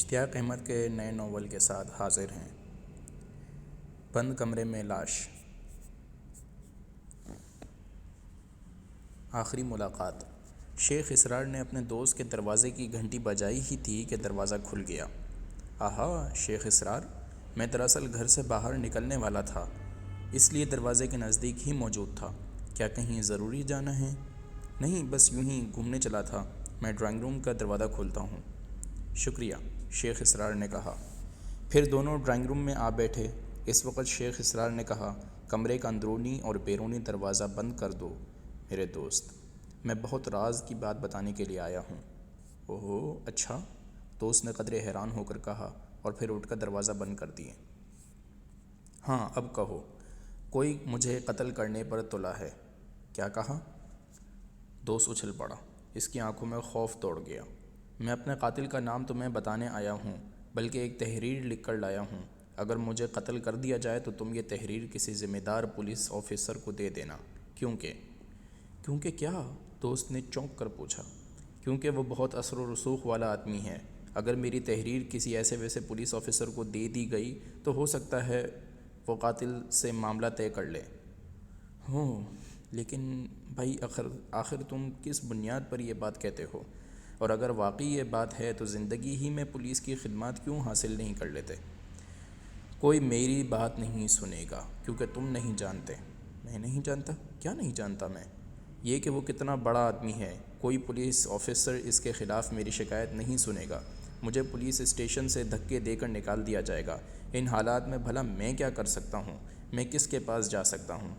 اشتیاق احمد کے نئے ناول کے ساتھ حاضر ہیں۔ بند کمرے میں لاش۔ آخری ملاقات۔ شیخ اسرار نے اپنے دوست کے دروازے کی گھنٹی بجائی ہی تھی کہ دروازہ کھل گیا۔ آہا شیخ اسرار، میں دراصل گھر سے باہر نکلنے والا تھا، اس لیے دروازے کے نزدیک ہی موجود تھا۔ کیا کہیں ضروری جانا ہے؟ نہیں، بس یوں ہی گھومنے چلا تھا۔ میں ڈرائنگ روم کا دروازہ کھولتا ہوں۔ شکریہ، شیخ اسرار نے کہا۔ پھر دونوں ڈرائنگ روم میں آ بیٹھے۔ اس وقت شیخ اسرار نے کہا، کمرے کا اندرونی اور بیرونی دروازہ بند کر دو میرے دوست، میں بہت راز کی بات بتانے کے لیے آیا ہوں۔ اوہو اچھا، دوست نے قدرے حیران ہو کر کہا، اور پھر اٹھ کر دروازہ بند کر دیے۔ ہاں اب کہو، کوئی مجھے قتل کرنے پر تلا ہے۔ کیا کہا؟ دوست اچھل پڑا، اس کی آنکھوں میں خوف دوڑ گیا۔ میں اپنے قاتل کا نام تمہیں بتانے آیا ہوں، بلکہ ایک تحریر لکھ کر لایا ہوں۔ اگر مجھے قتل کر دیا جائے تو تم یہ تحریر کسی ذمہ دار پولیس آفیسر کو دے دینا۔ کیونکہ کیا؟ دوست نے چونک کر پوچھا۔ کیونکہ وہ بہت اثر و رسوخ والا آدمی ہے۔ اگر میری تحریر کسی ایسے ویسے پولیس آفیسر کو دے دی گئی تو ہو سکتا ہے وہ قاتل سے معاملہ طے کر لے۔ لیکن بھائی آخر تم کس بنیاد پر یہ بات کہتے ہو؟ اور اگر واقعی یہ بات ہے تو زندگی ہی میں پولیس کی خدمات کیوں حاصل نہیں کر لیتے؟ کوئی میری بات نہیں سنے گا، کیونکہ تم نہیں جانتے۔ میں نہیں جانتا؟ کیا نہیں جانتا میں؟ یہ کہ وہ کتنا بڑا آدمی ہے۔ کوئی پولیس آفیسر اس کے خلاف میری شکایت نہیں سنے گا۔ مجھے پولیس اسٹیشن سے دھکے دے کر نکال دیا جائے گا۔ ان حالات میں بھلا میں کیا کر سکتا ہوں؟ میں کس کے پاس جا سکتا ہوں؟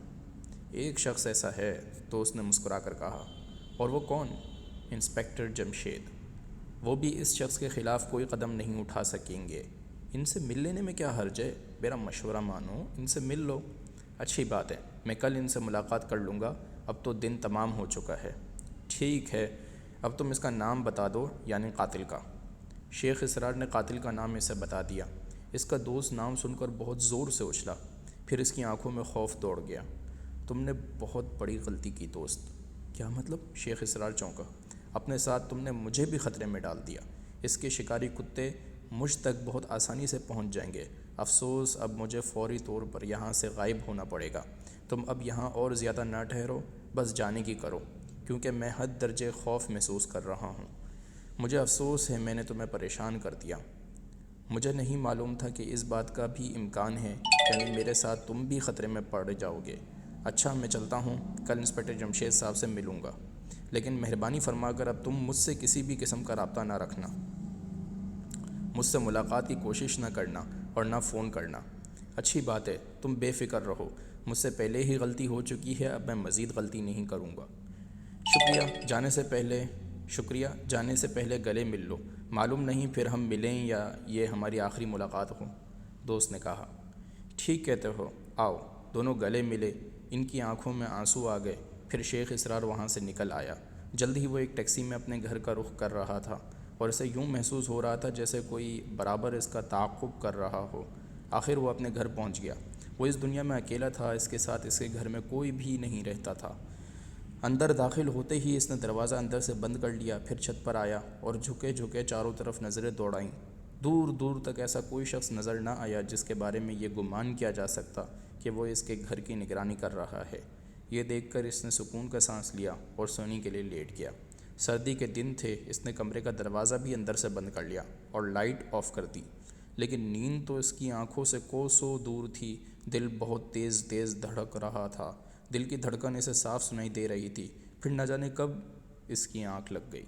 ایک شخص ایسا ہے، دوست نے مسکرا کر کہا۔ اور وہ کون؟ انسپکٹر جمشید۔ وہ بھی اس شخص کے خلاف کوئی قدم نہیں اٹھا سکیں گے۔ ان سے مل لینے میں کیا حرج ہے؟ میرا مشورہ مانو، ان سے مل لو۔ اچھی بات ہے، میں کل ان سے ملاقات کر لوں گا۔ اب تو دن تمام ہو چکا ہے۔ ٹھیک ہے، اب تم اس کا نام بتا دو، یعنی قاتل کا۔ شیخ اسرار نے قاتل کا نام اسے بتا دیا۔ اس کا دوست نام سن کر بہت زور سے اچھلا، پھر اس کی آنکھوں میں خوف دوڑ گیا۔ تم نے بہت بڑی غلطی کی دوست۔ کیا مطلب؟ شیخ اسرار چونکا۔ اپنے ساتھ تم نے مجھے بھی خطرے میں ڈال دیا۔ اس کے شکاری کتے مجھ تک بہت آسانی سے پہنچ جائیں گے۔ افسوس، اب مجھے فوری طور پر یہاں سے غائب ہونا پڑے گا۔ تم اب یہاں اور زیادہ نہ ٹھہرو، بس جانے کی کرو، کیونکہ میں حد درجے خوف محسوس کر رہا ہوں۔ مجھے افسوس ہے میں نے تمہیں پریشان کر دیا۔ مجھے نہیں معلوم تھا کہ اس بات کا بھی امکان ہے، یعنی میرے ساتھ تم بھی خطرے میں پڑ جاؤ گے۔ اچھا میں چلتا ہوں، کل انسپکٹر جمشید صاحب سے ملوں گا، لیکن مہربانی فرما کر اب تم مجھ سے کسی بھی قسم کا رابطہ نہ رکھنا۔ مجھ سے ملاقات کی کوشش نہ کرنا اور نہ فون کرنا۔ اچھی بات ہے، تم بے فکر رہو، مجھ سے پہلے ہی غلطی ہو چکی ہے، اب میں مزید غلطی نہیں کروں گا۔ شکریہ، جانے سے پہلے گلے مل لو، معلوم نہیں پھر ہم ملیں یا یہ ہماری آخری ملاقات ہو، دوست نے کہا۔ ٹھیک کہتے ہو، آؤ۔ دونوں گلے ملے، ان کی آنکھوں میں آنسو آ گئے۔ پھر شیخ اسرار وہاں سے نکل آیا۔ جلد ہی وہ ایک ٹیکسی میں اپنے گھر کا رخ کر رہا تھا، اور اسے یوں محسوس ہو رہا تھا جیسے کوئی برابر اس کا تعاقب کر رہا ہو۔ آخر وہ اپنے گھر پہنچ گیا۔ وہ اس دنیا میں اکیلا تھا، اس کے ساتھ اس کے گھر میں کوئی بھی نہیں رہتا تھا۔ اندر داخل ہوتے ہی اس نے دروازہ اندر سے بند کر لیا، پھر چھت پر آیا اور جھکے جھکے چاروں طرف نظریں دوڑائیں۔ دور دور تک ایسا کوئی شخص نظر نہ آیا جس کے بارے میں یہ گمان کیا جا سکتا کہ وہ اس کے گھر کی نگرانی کر رہا ہے۔ یہ دیکھ کر اس نے سکون کا سانس لیا اور سونے کے لیے لیٹ گیا۔ سردی کے دن تھے، اس نے کمرے کا دروازہ بھی اندر سے بند کر لیا اور لائٹ آف کر دی، لیکن نیند تو اس کی آنکھوں سے کوسوں دور تھی۔ دل بہت تیز تیز دھڑک رہا تھا، دل کی دھڑکن اسے صاف سنائی دے رہی تھی۔ پھر نہ جانے کب اس کی آنکھ لگ گئی۔